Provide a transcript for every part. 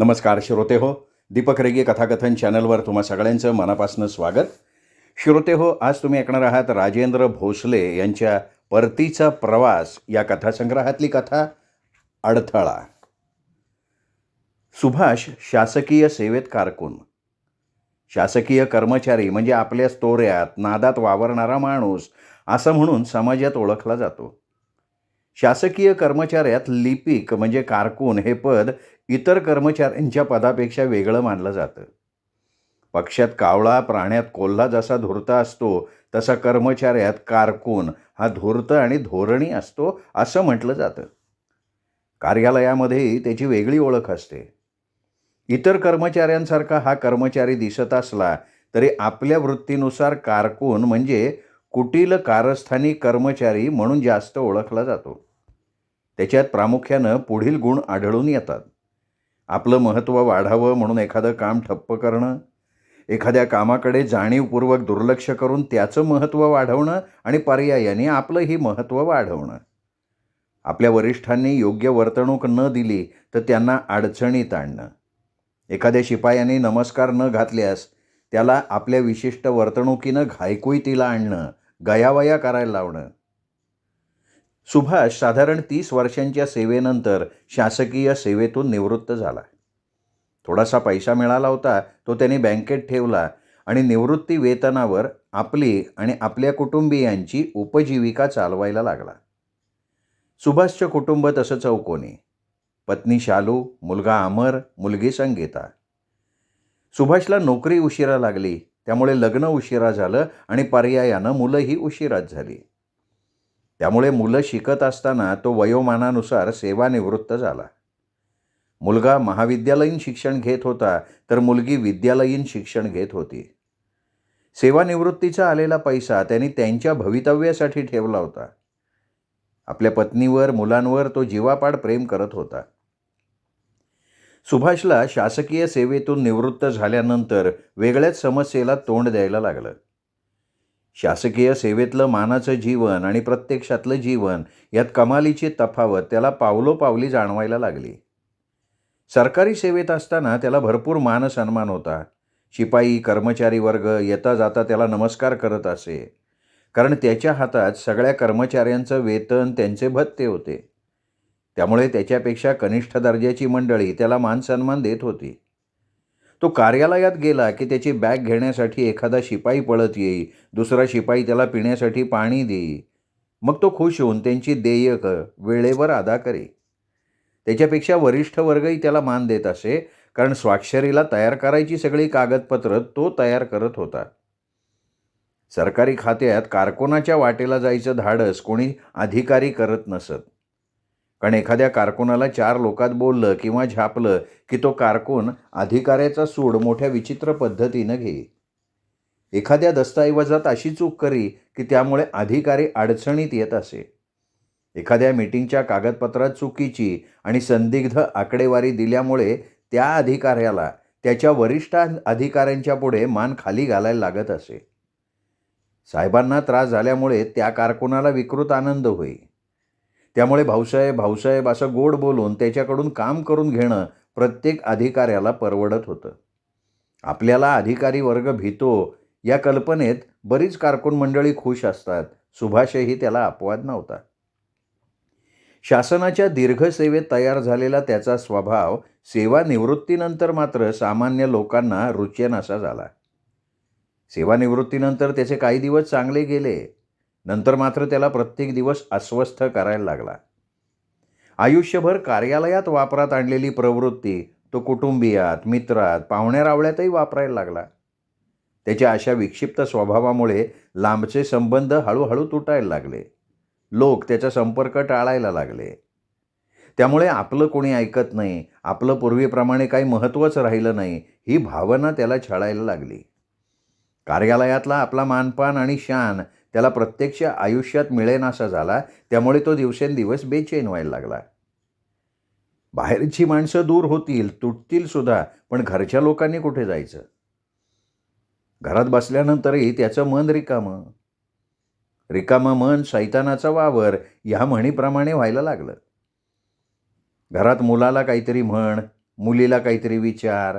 नमस्कार श्रोते हो. दीपक रेगे कथाकथन चॅनलवर तुम्हा सगळ्यांचं मनापासून स्वागत. श्रोते हो, आज तुम्ही ऐकणार आहात राजेंद्र भोसले यांच्या परतीचा प्रवास या कथासंग्रहातली कथा अडथळा. सुभाष शासकीय सेवेत कारकून. शासकीय कर्मचारी म्हणजे आपल्या तोऱ्यात नादात वावरणारा माणूस असं म्हणून समाजात ओळखला जातो. शासकीय कर्मचाऱ्यात लिपिक म्हणजे कारकून हे पद इतर कर्मचाऱ्यांच्या पदापेक्षा वेगळं मानलं जातं. पक्षात कावळा, प्राण्यात कोल्हा जसा धूर्त असतो तसा कर्मचाऱ्यात कारकून हा धूर्त आणि धोरणी असतो असं म्हटलं जातं. कार्यालयामध्येही त्याची वेगळी ओळख असते. इतर कर्मचाऱ्यांसारखा हा कर्मचारी दिसत असला तरी आपल्या वृत्तीनुसार कारकून म्हणजे कुटील कारस्थानी कर्मचारी म्हणून जास्त ओळखला जातो. त्याच्यात प्रामुख्यानं पुढील गुण आढळून येतात. आपलं महत्त्व वाढावं म्हणून एखादं काम ठप्प करणं, एखाद्या कामाकडे जाणीवपूर्वक दुर्लक्ष करून त्याचं महत्त्व वाढवणं आणि पर्यायाने आपलंही महत्त्व वाढवणं. आपल्या वरिष्ठांनी योग्य वर्तणूक न दिली तर त्यांना अडचणीत आणणं. एखाद्या शिपायाने नमस्कार न घातल्यास त्याला आपल्या विशिष्ट वर्तणुकीनं घायकुईतीला आणणं, गयावया करायला लावणं. सुभाष साधारण 30 वर्षांच्या सेवेनंतर शासकीय सेवेतून निवृत्त झाला. थोडासा पैसा मिळाला होता, तो त्याने बँकेत ठेवला आणि निवृत्ती वेतनावर आपली आणि आपल्या कुटुंबियांची उपजीविका चालवायला लागला. सुभाषचं कुटुंब तसं चौकोनी. पत्नी शालू, मुलगा अमर, मुलगी संगीता. सुभाषला नोकरी उशिरा लागली, त्यामुळे लग्न उशिरा झालं आणि पर्यायानं मुलंही उशिराच झाली. त्यामुळे मुलं शिकत असताना तो वयोमानानुसार सेवानिवृत्त झाला. मुलगा महाविद्यालयीन शिक्षण घेत होता तर मुलगी विद्यालयीन शिक्षण घेत होती. सेवानिवृत्तीचा आलेला पैसा त्यांनी त्यांच्या भवितव्यासाठी ठेवला होता. आपल्या पत्नीवर, मुलांवर तो जीवापाड प्रेम करत होता. सुभाषला शासकीय सेवेतून निवृत्त झाल्यानंतर वेगळ्याच समस्येला तोंड द्यायला लागलं. शासकीय सेवेतलं मानाचं जीवन आणि प्रत्यक्षातलं जीवन यात कमालीची तफावत त्याला पावलोपावली जाणवायला लागली. सरकारी सेवेत असताना त्याला भरपूर मानसन्मान होता. शिपाई, कर्मचारी वर्ग येता जाता त्याला नमस्कार करत असे, कारण त्याच्या हातात सगळ्या कर्मचाऱ्यांचं वेतन त्यांचे भत्ते होते. त्यामुळे त्याच्यापेक्षा कनिष्ठ दर्जाची मंडळी त्याला मानसन्मान देत होती. तो कार्यालयात गेला की त्याची बॅग घेण्यासाठी एखादा शिपाई पळत येई, दुसरा शिपाई त्याला पिण्यासाठी पाणी देई. मग तो खुश होऊन त्यांची देयकं वेळेवर अदा करी. त्याच्यापेक्षा वरिष्ठ वर्गही त्याला मान देत असे, कारण स्वाक्षरीला तयार करायची सगळी कागदपत्र तो तयार करत होता. सरकारी खात्यात कारकुनाच्या वाटेला जायचं धाडस कोणी अधिकारी करत नसत, कारण एखाद्या कारकुनाला 4 लोकात बोललं किंवा झापलं की तो कारकून अधिकाऱ्याचा सूड मोठ्या विचित्र पद्धतीनं घेई. एखाद्या दस्तऐवजात अशी चूक करी की त्यामुळे अधिकारी अडचणीत येत असे. एखाद्या मीटिंगच्या कागदपत्रात चुकीची आणि संदिग्ध आकडेवारी दिल्यामुळे त्या अधिकाऱ्याला त्याच्या वरिष्ठ अधिकाऱ्यांच्या पुढे मान खाली घालायला लागत असे. साहेबांना त्रास झाल्यामुळे त्या कारकुनाला विकृत आनंद होई. त्यामुळे भाऊसाहेब भाऊसाहेब असं गोड बोलून त्याच्याकडून काम करून घेणं प्रत्येक अधिकाऱ्याला परवडत होतं. आपल्याला अधिकारी वर्ग भीतो या कल्पनेत बरीच कारकून मंडळी खुश असतात. सुभाषही त्याला अपवाद नव्हता. शासनाच्या दीर्घ सेवेत तयार झालेला त्याचा स्वभाव सेवानिवृत्तीनंतर मात्र सामान्य लोकांना रुचेनासा झाला. सेवानिवृत्तीनंतर त्याचे काही दिवस चांगले गेले, नंतर मात्र त्याला प्रत्येक दिवस अस्वस्थ करायला लागला. आयुष्यभर कार्यालयात वापरात आणलेली प्रवृत्ती तो कुटुंबियात, मित्रात, पाहुण्यारावळ्यातही वापरायला लागला. त्याच्या अशा विक्षिप्त स्वभावामुळे लांबचे संबंध हळूहळू तुटायला लागले. लोक त्याचा संपर्क टाळायला लागले. त्यामुळे आपलं कोणी ऐकत नाही, आपलं पूर्वीप्रमाणे काही महत्त्वच राहिलं नाही, ही भावना त्याला छळायला लागली. कार्यालयातला आपला मानपान आणि शान त्याला प्रत्यक्ष आयुष्यात मिळेनासा झाला. त्यामुळे तो दिवसेंदिवस बेचैन व्हायला लागला. बाहेरची माणसं दूर होतील, तुटतील सुद्धा, पण घरच्या लोकांनी कुठे जायचं? घरात बसल्यानंतरही त्याचं मन रिकामं. रिकामं मन शैतानाचा वावर ह्या म्हणीप्रमाणे व्हायला लागलं. घरात मुलाला काहीतरी म्हण, मुलीला काहीतरी विचार,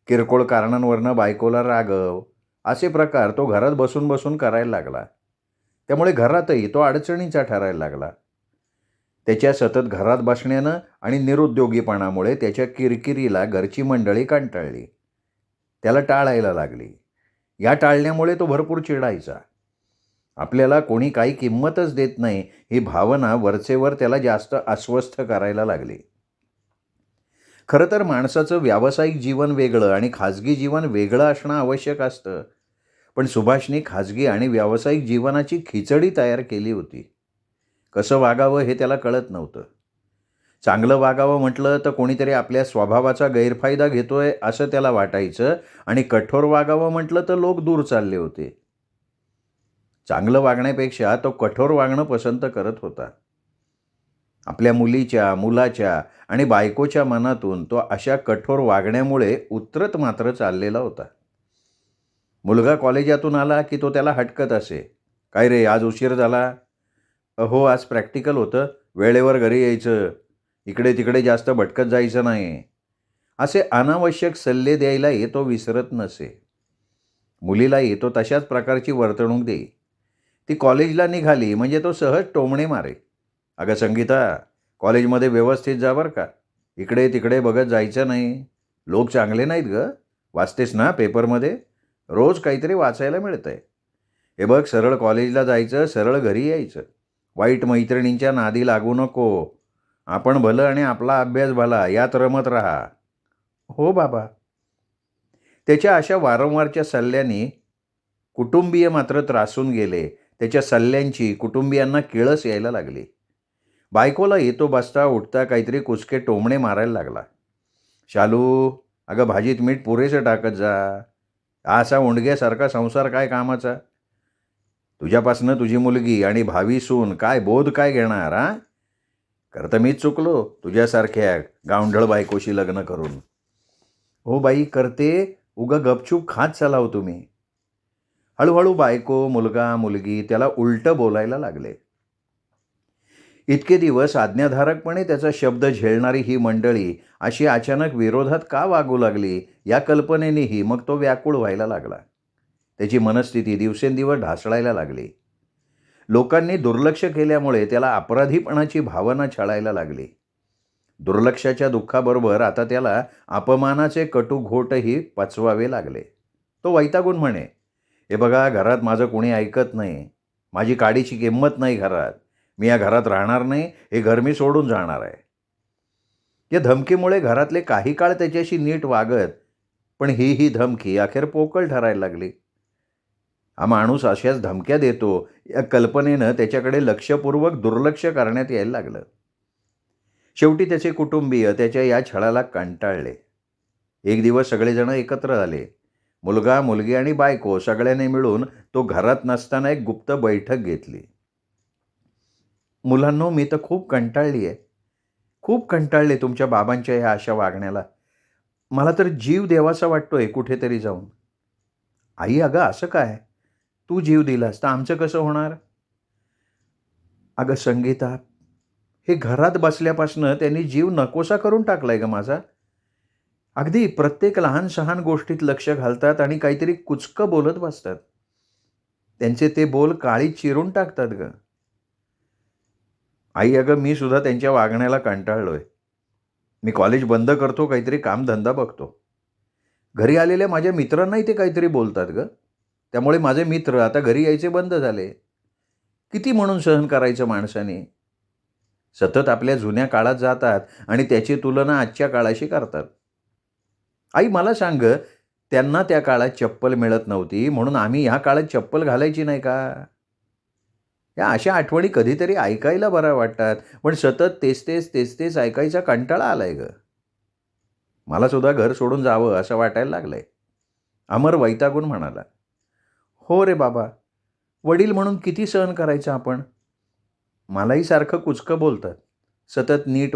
किरकोळ कारणांवरनं बायकोला रागव, असे प्रकार तो घरात बसून बसून करायला लागला. त्यामुळे घरातही तो अडचणीचा ठरायला लागला. त्याच्या सतत घरात बसण्यानं आणि निरुद्योगीपणामुळे त्याच्या किरकिरीला घरची मंडळी कंटाळली. त्याला टाळायला लागली. या टाळण्यामुळे तो भरपूर चिडायचा. आपल्याला कोणी काही किंमतच देत नाही ही भावना वरचेवर त्याला जास्त अस्वस्थ करायला लागली. खरं तर माणसाचं व्यावसायिक जीवन वेगळं आणि खाजगी जीवन वेगळं असणं आवश्यक असतं. पण सुभाषने खाजगी आणि व्यावसायिक जीवनाची खिचडी तयार केली होती. कसं वागावं हे त्याला कळत नव्हतं. चांगलं वागावं म्हटलं तर कोणीतरी आपल्या स्वभावाचा गैरफायदा घेतोय असं त्याला वाटायचं आणि कठोर वागावं म्हटलं तर लोक दूर चालले होते. चांगलं वागण्यापेक्षा तो कठोर वागणं पसंत करत होता. आपल्या मुलीच्या, मुलाच्या आणि बायकोच्या मनातून तो अशा कठोर वागण्यामुळे उतरत मात्र चाललेला होता. मुलगा कॉलेजातून आला की तो त्याला हटकत असे. "काय रे, आज उशीर झाला?" "हो, आज प्रॅक्टिकल होतं. वेळेवर घरी यायचं. इकडे तिकडे जास्त भटकत जायचं नाही." असे अनावश्यक सल्ले द्यायलाही तो विसरत नसे. मुलीलाही तो तशाच प्रकारची वर्तणूक देई. ती कॉलेजला निघाली म्हणजे तो सहज टोमणे मारे. "अगं संगीता, कॉलेजमध्ये व्यवस्थित जा बरं का. इकडे तिकडे बघत जायचं नाही. लोक चांगले नाहीत गं. वाचतेस ना पेपरमध्ये? रोज काहीतरी वाचायला मिळतंय. हे बघ, सरळ कॉलेजला जायचं, सरळ घरी यायचं. वाईट मैत्रिणींच्या नादी लागू नको. आपण भलं आणि आपला अभ्यास भला यात रमत राहा." "हो बाबा." त्याच्या अशा वारंवारच्या सल्ल्यांनी कुटुंबीय मात्र त्रासून गेले. त्याच्या सल्ल्यांची कुटुंबियांना किळस यायला लागली. बायकोला येतो बसता उठता काहीतरी कुचके टोमणे मारायला लागला. "शालू, अगं भाजीत मीठ पुरेसं टाकत जा. असा ओंडग्यासारखा संसार काय कामाचा? तुझ्यापासनं तुझी मुलगी आणि भावी सून काय बोध काय घेणार हा? खरं तर मीच चुकलो तुझ्यासारख्या गावंढळ बायकोशी लग्न करून." "हो बाई, करते. उगा गपचूप खात चालाव तुम्ही." हळूहळू बायको, मुलगा, मुलगी त्याला उलटं बोलायला लागले. इतके दिवस आज्ञाधारकपणे त्याचा शब्द झेलणारी ही मंडळी अशी अचानक विरोधात का वागू लागली या कल्पनेनेही मग तो व्याकुळ व्हायला लागला. त्याची मनस्थिती दिवसेंदिवस ढासळायला लागली. लोकांनी दुर्लक्ष केल्यामुळे त्याला अपराधीपणाची भावना छळायला लागली. दुर्लक्षाच्या दुःखाबरोबर आता त्याला अपमानाचे कटू घोटही पचवावे लागले. तो वैतागून म्हणे, "हे बघा, घरात माझं कोणी ऐकत नाही. माझी काडीची किंमत नाही घरात. मी या घरात राहणार नाही. हे घर मी सोडून जाणार आहे." या धमकीमुळे घरातले काही काळ त्याच्याशी नीट वागत, पण ही धमकी अखेर पोकळ ठरायला लागली. हा माणूस अशाच धमक्या देतो या कल्पनेनं त्याच्याकडे लक्षपूर्वक दुर्लक्ष करण्यात यायला लागलं. शेवटी त्याचे कुटुंबीय त्याच्या या छळाला कंटाळले. एक दिवस सगळेजण एकत्र आले. मुलगा, मुलगी आणि बायको सगळ्यांनी मिळून तो घरात नसताना एक गुप्त बैठक घेतली. "मुलांनो, मी तर खूप कंटाळली आहे. खूप कंटाळले तुमच्या बाबांच्या ह्या अशा वागण्याला. मला तर जीव द्यावासा वाटतोय कुठेतरी जाऊन." "आई, अगं असं काय? तू जीव दिलास तर आमचं कसं होणार?" "अगं संगीता, हे घरात बसल्यापासनं त्यांनी जीव नकोसा करून टाकलाय गं माझा. अगदी प्रत्येक लहान-सहान गोष्टीत लक्ष घालतात आणि काहीतरी कुचकं बोलत बसतात. त्यांचे ते बोल काळी चिरून टाकतात गं." "आई, अगं मी सुद्धा त्यांच्या वागण्याला कंटाळलोय. मी कॉलेज बंद करतो, काहीतरी कामधंदा बघतो. घरी आलेल्या माझ्या मित्रांनाही ते काहीतरी बोलतात गं. त्यामुळे माझे मित्र आता घरी यायचे बंद झाले. किती म्हणून सहन करायचं माणसाने? सतत आपल्या जुन्या काळात जातात आणि त्याची तुलना आजच्या काळाशी करतात. आई मला सांग, त्यांना त्या काळात चप्पल मिळत नव्हती म्हणून आम्ही ह्या काळात चप्पल घालायची नाही का?" या अशा आठवणी कधीतरी ऐकायला बऱ्या वाटतात, पण सतत तेच ऐकायचा कंटाळा आलाय गं. मला सुद्धा घर सोडून जावं असं वाटायला लागलंय." अमर वैतागून म्हणाला. "हो रे बाबा, वडील म्हणून किती सहन करायचं आपण? मलाही सारखं कुचकं बोलतात. सतत नीट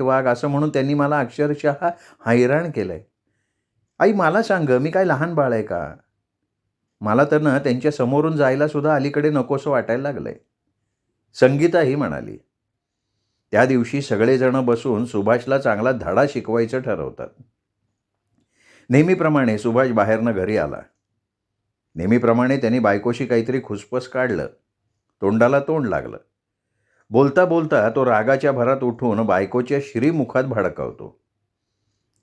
वाग असं म्हणून त्यांनी मला अक्षरशः हैराण केलंय. आई मला सांग, मी काय लहान बाळ आहे का? मला तर ना त्यांच्या समोरून जायला सुद्धा अलीकडे नकोसं वाटायला लागलंय." संगीता ही म्हणाली, त्या दिवशी सगळेजण बसून सुभाषला चांगला धडा शिकवायचं ठरवतात. नेहमीप्रमाणे सुभाष बाहेरनं घरी आला. नेहमीप्रमाणे त्यांनी बायकोशी काहीतरी खुसपस काढलं. तोंडाला तोंड लागलं. बोलता बोलता तो रागाच्या भरात उठून बायकोच्या श्रीमुखात भडकावतो.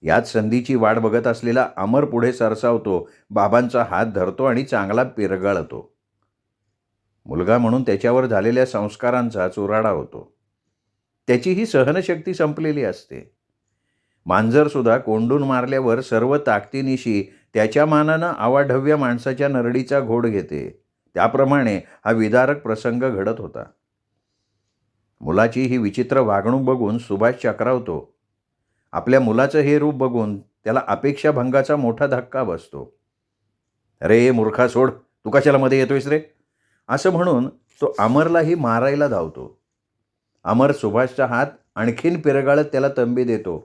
याच संधीची वाट बघत असलेला अमर पुढे सरसावतो, बाबांचा हात धरतो आणि चांगला पिरगळतो. मुलगा म्हणून त्याच्यावर झालेल्या संस्कारांचा चुराडा होतो. त्याची ही सहनशक्ती संपलेली असते. मांजरसुद्धा कोंडून मारल्यावर सर्व ताकदीनिशी त्याच्या मानानं आवाढव्य माणसाच्या नरडीचा घोड घेते. त्याप्रमाणे हा विदारक प्रसंग घडत होता. मुलाची ही विचित्र वागणूक बघून सुभाष चक्रावतो. आपल्या मुलाचं हे रूप बघून त्याला अपेक्षाभंगाचा मोठा धक्का बसतो. "अरे मूर्खा, सोड, तू कशाला मध्ये येतोयस रे?" असं म्हणून तो अमरलाही मारायला धावतो. अमर सुभाषचा हात आणखीन पिरगाळत त्याला तंबी देतो.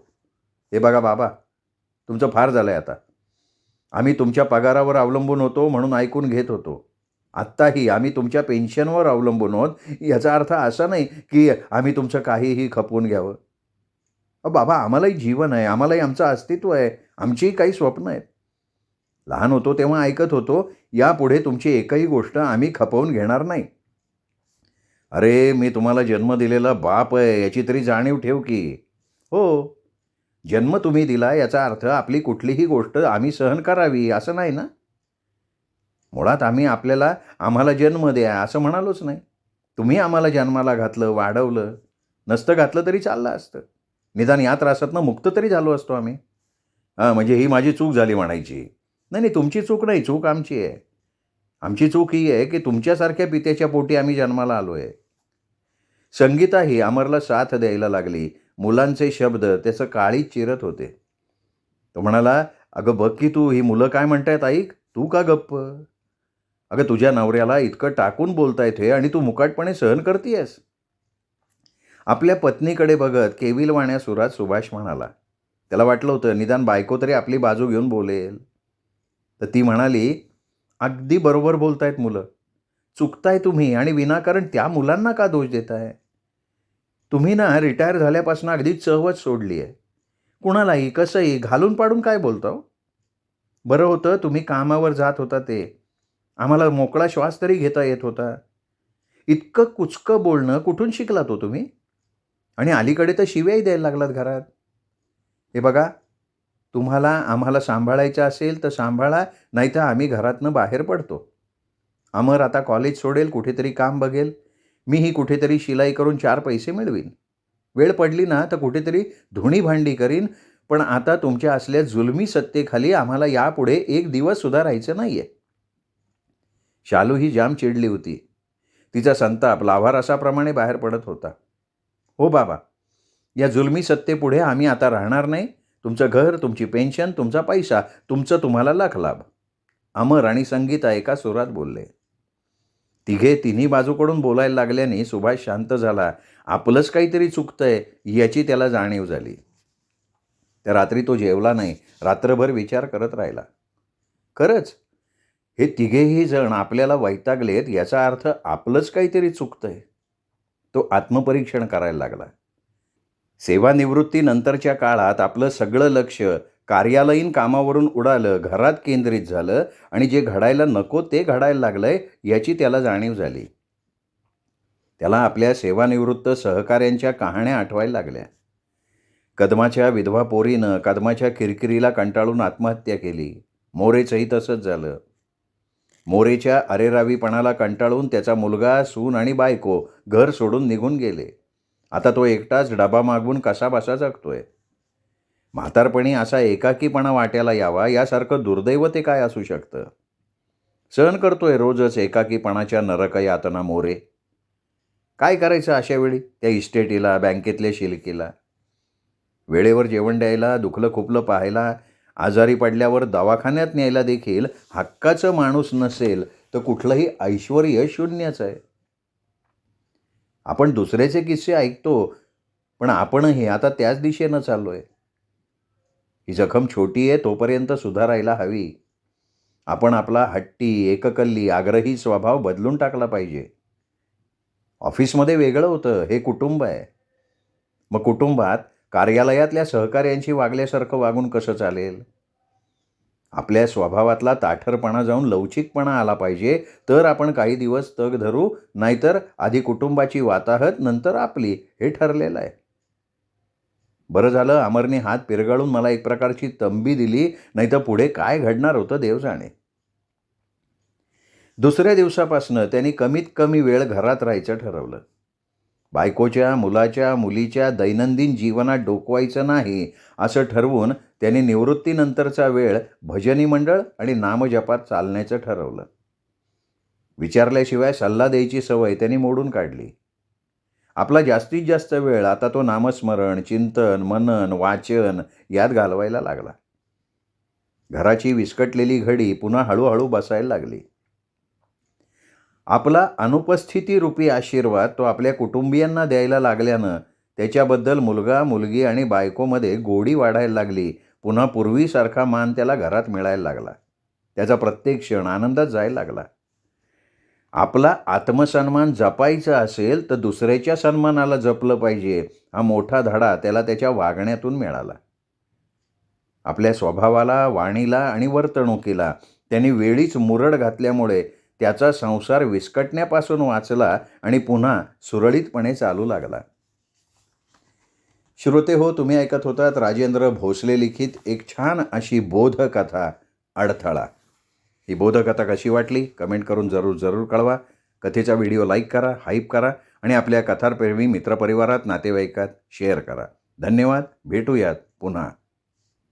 "हे बघा बाबा, तुमचं फार झालं आहे आता. आम्ही तुमच्या पगारावर अवलंबून होतो म्हणून ऐकून घेत होतो. आत्ताही आम्ही तुमच्या पेन्शनवर अवलंबून आहोत. याचा अर्थ असा नाही की आम्ही तुमचं काहीही खपवून घ्यावं. बाबा, आम्हालाही जीवन आहे, आम्हालाही आमचं अस्तित्व आहे, आमचीही काही स्वप्न आहेत. लहान होतो तेव्हा ऐकत होतो, यापुढे तुमची एकही गोष्ट आम्ही खपवून घेणार नाही." "अरे, मी तुम्हाला जन्म दिलेला बाप आहे, याची तरी जाणीव ठेव की." "हो, जन्म तुम्ही दिला याचा अर्थ आपली कुठलीही गोष्ट आम्ही सहन करावी असं नाही ना. मुळात आम्ही आम्हाला जन्म द्या असं म्हणालोच नाही. तुम्ही आम्हाला जन्माला घातलं, वाढवलं. नसतं घातलं तरी चाललं असतं. निदान या त्रासातनं मुक्त तरी झालो असतो आम्ही. म्हणजे ही माझी चूक झाली म्हणायची." "नाही नाही, तुमची चूक नाही, चूक आमची आहे. आमची चूक ही आहे की तुमच्यासारख्या पित्याच्या पोटी आम्ही जन्माला आलो आहे." संगीताही अमरला साथ द्यायला लागली. मुलांचे शब्द त्याचं काळीच चिरत होते. तो म्हणाला, "अगं बघ की तू, ही मुलं काय म्हणतायत ऐक. तू का गप्प? अगं तुझ्या नवऱ्याला इतकं टाकून बोलतायत हे आणि तू मुकाटपणे सहन करतीयस." आपल्या पत्नीकडे बघत केविलवाण्या सुरात सुभाष म्हणाला. त्याला वाटलं होतं निदान बायको तरी आपली बाजू घेऊन बोलेल. तर ती म्हणाली, "अगदी बरोबर बोलतायत मुलं. चुकताय तुम्ही आणि विनाकारण त्या मुलांना का दोष देताय? तुम्ही ना रिटायर झाल्यापासून अगदी चवच सोडली आहे. कुणालाही कसंही घालून पाडून काय बोलता हो? बरं होतं तुम्ही कामावर जात होता ते. आम्हाला मोकळा श्वास तरी घेता येत होता. इतकं कुचकं बोलणं कुठून शिकलात हो तुम्ही? आणि अलीकडे तर शिव्याही द्यायला लागलात घरात. हे बघा, तुम्हाला आम्हाला सांभाळायचं असेल तर सांभाळा, नाहीतर आम्ही घरातनं बाहेर पडतो. अमर आता कॉलेज सोडेल, कुठेतरी काम बघेल. मीही कुठेतरी शिलाई करून 4 पैसे मिळवीन. वेळ पडली ना तर कुठेतरी धुणी भांडी करीन. पण आता तुमच्या असल्या जुलमी सत्तेखाली आम्हाला यापुढे एक दिवस सुद्धा राहायचं नाही आहे." शालू ही जाम चिडली होती. तिचा संताप लाव्हारसाप्रमाणे बाहेर पडत होता. "हो बाबा, या जुलमी सत्तेपुढे आम्ही आता राहणार नाही. तुमचं घर, तुमची पेन्शन, तुमचा पैसा, तुमचं तुम्हाला लाख लाभ." अमर आणि संगीता एका सुरात बोलले. तिन्ही बाजूकडून बोलायला लागल्याने सुभाष शांत झाला. आपलंच काहीतरी चुकतंय याची त्याला जाणीव झाली. त्या रात्री तो जेवला नाही. रात्रभर विचार करत राहिला. खरंच हे तिघेही जण आपल्याला वैतागलेत याचा अर्थ आपलंच काहीतरी चुकतंय. तो आत्मपरीक्षण करायला लागला. सेवानिवृत्तीनंतरच्या काळात आपलं सगळं लक्ष कार्यालयीन कामावरून उडालं, घरात केंद्रित झालं आणि जे घडायला नको ते घडायला लागलंय याची त्याला जाणीव झाली. त्याला आपल्या सेवानिवृत्त सहकाऱ्यांच्या कहाण्या आठवायला लागल्या. कदमाच्या विधवा पोरीनं कदमाच्या किरकिरीला कंटाळून आत्महत्या केली. मोरेचंही तसंच झालं. मोरेच्या अरेरावीपणाला कंटाळून त्याचा मुलगा, सून आणि बायको घर सोडून निघून गेले. आता तो एकटाच डबा मागवून कसाबसा जगतोय. म्हातारपणी असा एकाकीपणा वाट्याला यावा यासारखं दुर्दैव ते काय असू शकतं. सहन करतोय रोजच एकाकीपणाच्या नरक यातना मोरे. काय करायचं अशा वेळी त्या इस्टेटीला, बँकेतल्या शिलकीला? वेळेवर जेवण द्यायला, दुखलं खुपलं पाहायला, आजारी पडल्यावर दवाखान्यात न्यायला देखील हक्काचं माणूस नसेल तर कुठलंही ऐश्वर्य शून्यच आहे. आपण दुसऱ्याचे किस्से ऐकतो, पण आपणही आता त्याच दिशेनं चाललोय. ही जखम छोटी आहे तोपर्यंत सुधारायला हवी. आपण आपला हट्टी, एककल्ली, आग्रही स्वभाव बदलून टाकला पाहिजे. ऑफिसमध्ये वेगळं होतं, हे कुटुंब आहे. मग कुटुंबात कार्यालयातल्या सहकाऱ्यांशी वागल्यासारखं वागून कसं चालेल? आपल्या स्वभावातला ताठरपणा जाऊन लवचिकपणा आला पाहिजे, तर आपण काही दिवस तग धरू, नाहीतर आधी कुटुंबाची वाताहत नंतर आपली, हे ठरलेलं आहे. बरं झालं अमरने हात पिरगाळून मला एक प्रकारची तंबी दिली, नाहीतर पुढे काय घडणार होतं देव जाणे. दुसऱ्या दिवसापासनं त्यांनी कमीत कमी वेळ घरात राहायचं ठरवलं. बायकोच्या, मुलाच्या, मुलीच्या दैनंदिन जीवनात डोकवायचं नाही, असं ठरवून त्यांनी निवृत्तीनंतरचा वेळ भजनी मंडळ आणि नामजपात चालण्याचं ठरवलं. विचारल्याशिवाय सल्ला द्यायची सवय त्यांनी मोडून काढली. आपला जास्तीत जास्त वेळ आता तो नामस्मरण, चिंतन, मनन, वाचन यात घालवायला लागला. घराची विस्कटलेली घडी पुन्हा हळूहळू बसायला लागली. आपला अनुपस्थितीरूपी आशीर्वाद तो आपल्या कुटुंबियांना द्यायला लागल्यानं त्याच्याबद्दल मुलगा, मुलगी आणि बायकोमध्ये गोडी वाढायला लागली. पुन्हा पूर्वीसारखा मान त्याला घरात मिळायला लागला. त्याचा प्रत्येक क्षण आनंदात जायला लागला. आपला आत्मसन्मान जपायचा असेल तर दुसऱ्याच्या सन्मानाला जपलं पाहिजे, हा मोठा धडा त्याला त्याच्या वागण्यातून मिळाला. आपल्या स्वभावाला, वाणीला आणि वर्तणुकीला त्यांनी वेळीच मुरड घातल्यामुळे त्याचा संसार विस्कटण्यापासून वाचला आणि पुन्हा सुरळीतपणे चालू लागला. श्रोते हो, तुम्ही ऐकत होतात राजेंद्र भोसले लिखित एक छान अशी बोधकथा अडथळा. ही बोधकथा कशी वाटली कमेंट करून जरूर कळवा. कथेचा व्हिडिओ लाईक करा, हाईप करा आणि आपल्या कथाप्रेमी मित्रपरिवारात, नातेवाईकात शेअर करा. धन्यवाद. भेटूयात पुन्हा.